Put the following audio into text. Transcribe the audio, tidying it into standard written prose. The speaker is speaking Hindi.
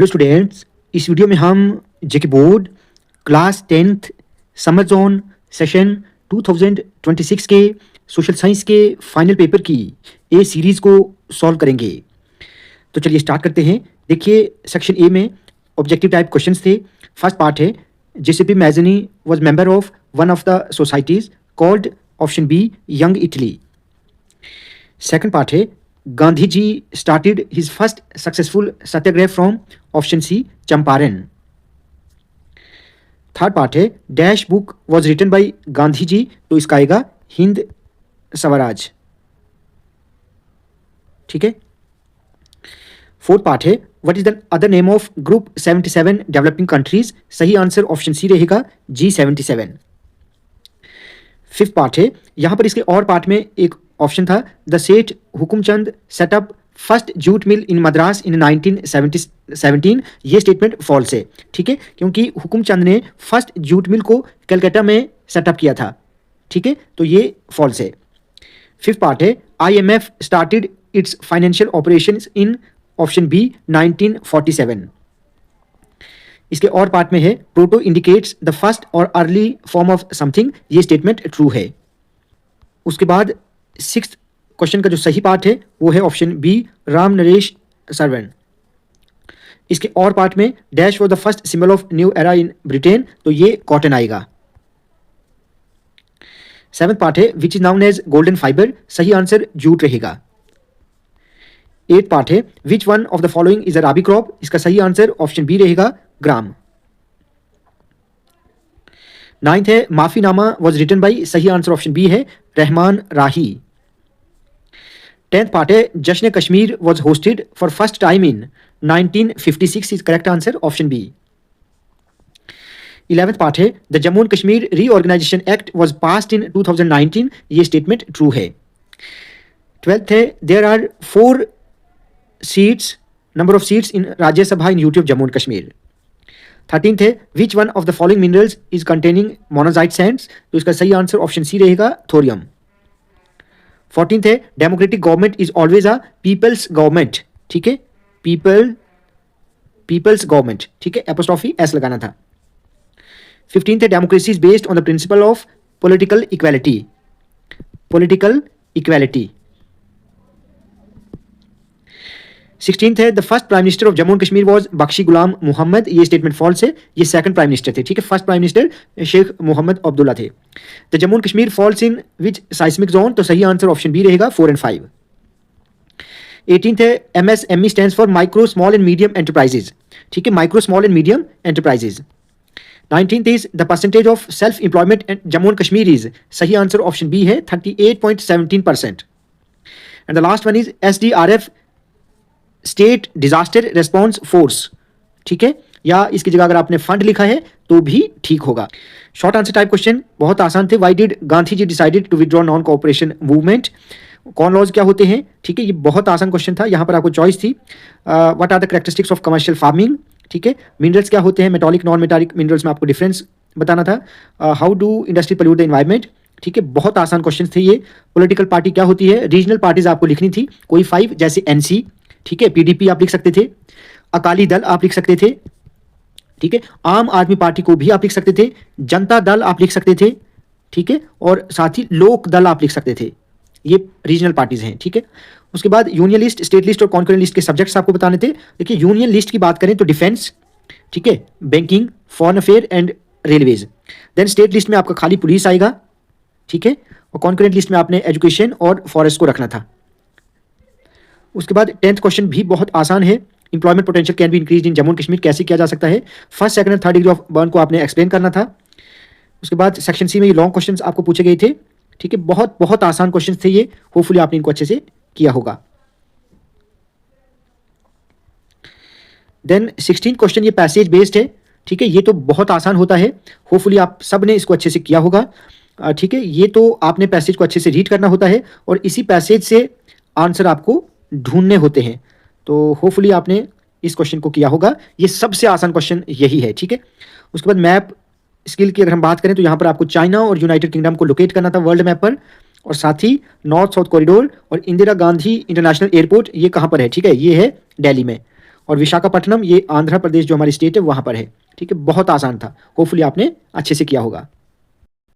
हेलो स्टूडेंट्स, इस वीडियो में हम JK board class 10th summer zone session 2026 के सोशल साइंस के फाइनल पेपर की ए सीरीज़ को सॉल्व करेंगे। तो चलिए स्टार्ट करते हैं। देखिए, सेक्शन ए में ऑब्जेक्टिव टाइप क्वेश्चंस थे। फर्स्ट पार्ट है, Giuseppe Mazzini was member of one of the societies called option B Young Italy. Second part है, Gandhi ji started his first successful satyagraha from option C Champaran. Third part है, dash book was written by Gandhi ji, तो इसका आएगा हिंद स्वराज। ठीक है। फोर्थ पार्ट है, what is the other name of group 77 developing countries, सही आंसर ऑप्शन सी रहेगा G77। फिफ्थ पार्ट है, यहां पर इसके और पार्ट में एक ऑप्शन था, the Seth Hukumchand set up first jute mill in Madras in 1917। ये स्टेटमेंट फॉल्स है। ठीक है, क्योंकि हुकुमचंद ने फर्स्ट जूट मिल को कलकत्ता में सेटअप किया था। ठीक है, तो ये फॉल्स है। फिफ्थ पार्ट है, IMF started its financial operations in option b 1947। इसके और पार्ट में है, प्रोटो इंडिकेट्स द फर्स्ट और अर्ली फॉर्म ऑफ समथिंग, ये स्टेटमेंट ट्रू है। उसके बाद सिक्स्थ क्वेश्चन का जो सही पार्ट है वो है ऑप्शन बी राम नरेश सरवण। इसके और पार्ट में dash was the first symbol of new era in Britain, तो ये कॉटन आएगा। सेवंथ पार्ट है, which is known as golden fibre, सही आंसर जूट रहेगा। एट पार्ट है, which one of the following is a rabi crop, इसका सही आंसर ऑप्शन बी रहेगा ग्राम। नाइन्थ है, माफीनामा वॉज रिटन बाई, सही आंसर ऑप्शन बी है रहमान राही। टेंथ पार्ट है, Jashn Kashmir was hosted for first time in 1956, is correct answer option B. 11th part है, the Jammu and Kashmir reorganisation act was passed in 2019, ये स्टेटमेंट ट्रू है। 12th है, there are 4 seats, number of seats in Rajya Sabha in UT of Jammu and Kashmir. 13th है, which one of the following minerals is containing monazite sands, तो इसका सही आंसर ऑप्शन सी रहेगा थोरियम। 14th है, democratic government is always a people's government. ठीक है, पीपल्स गवर्नमेंट। ठीक है, एपोस्ट्रोफी एस लगाना था। 15th है, democracy is based on the principle of political equality. 16th है, the first prime minister of Jammu and Kashmir was Bakshi Ghulam Mohammad, ये स्टेटमेंट फॉल्स है, ये सेकंड प्राइम मिनिस्टर थे। ठीक है, first prime minister Sheikh Mohammad Abdullah थे। The Jammu and Kashmir falls in which seismic zone, तो सही आंसर ऑप्शन बी रहेगा 4 और 5। 18th है, MSME stands for micro small and medium enterprises. ठीक है, micro small and medium enterprises. 19th is the percentage of self employment at Jammu and Kashmir is, सही आंसर ऑप्शन बी है 38.17%। And the last one is SDRF state disaster response force. ठीक है, या इसकी जगह अगर आपने फंड लिखा है तो भी ठीक होगा। शॉर्ट आंसर टाइप क्वेश्चन बहुत आसान थे। Why did Gandhi ji decided to withdraw non cooperation movement, कॉन लॉज क्या होते हैं। ठीक है, ये बहुत आसान क्वेश्चन था। यहाँ पर आपको चॉइस थी, what are the characteristics of commercial farming. ठीक है, मिनरल्स क्या होते हैं, मेटालिक नॉन मेटालिक मिनरल्स में आपको डिफरेंस बताना था। How do industry pollute the environment. ठीक है, बहुत आसान क्वेश्चन थे ये। पॉलिटिकल पार्टी क्या होती है, रीजनल पार्टीज आपको लिखनी थी कोई 5, जैसे NC। ठीक है, PDP आप लिख सकते थे, अकाली दल आप लिख सकते थे। ठीक है, आम आदमी पार्टी को भी आप लिख सकते थे, जनता दल आप लिख सकते थे। ठीक है, और साथ ही लोक दल आप लिख सकते थे। ये रीजनल पार्टीज हैं। ठीक है, उसके बाद यूनियन लिस्ट, स्टेट लिस्ट और कॉन्करेंट लिस्ट के सब्जेक्ट्स आपको बताने थे। देखिए, यूनियन लिस्ट की बात करें तो डिफेंस, ठीक है, banking, foreign affair and railways. Then state list में आपका खाली पुलिस आएगा। ठीक है, और कॉन्करेंट लिस्ट में आपने एजुकेशन और फॉरेस्ट को रखना था। उसके बाद 10th क्वेश्चन भी बहुत आसान है, employment potential can be increase in Jammu and Kashmir, कैसे किया जा सकता है। First, second and third degree of burn को आपने एक्सप्लेन करना था। उसके बाद सेक्शन सी में ये लॉन्ग क्वेश्चंस आपको पूछे गए थे। ठीक है, बहुत बहुत आसान क्वेश्चंस थे ये, होपफुली आपने इनको अच्छे से किया होगा। देन 16 क्वेश्चन ये पैसेज बेस्ड है। ठीक है, ये तो बहुत आसान होता है, होपफुली आप सब ने इसको अच्छे से किया होगा। ठीक है, ये तो आपने पैसेज को अच्छे से रीड करना होता है और इसी पैसेज से आंसर आपको ढूंढने होते हैं। तो होपफुली आपने इस क्वेश्चन को किया होगा। ये सबसे आसान क्वेश्चन यही है। ठीक है, उसके बाद मैप स्किल की अगर हम बात करें तो यहाँ पर आपको चाइना और यूनाइटेड किंगडम को लोकेट करना था वर्ल्ड मैप पर, और साथ ही नॉर्थ साउथ कॉरिडोर और इंदिरा गांधी इंटरनेशनल एयरपोर्ट ये कहाँ पर है। ठीक है, ये है दिल्ली में। और विशाखापट्टनम ये आंध्र प्रदेश जो हमारी स्टेट है वहाँ पर है। ठीक है, बहुत आसान था, होपफुली आपने अच्छे से किया होगा।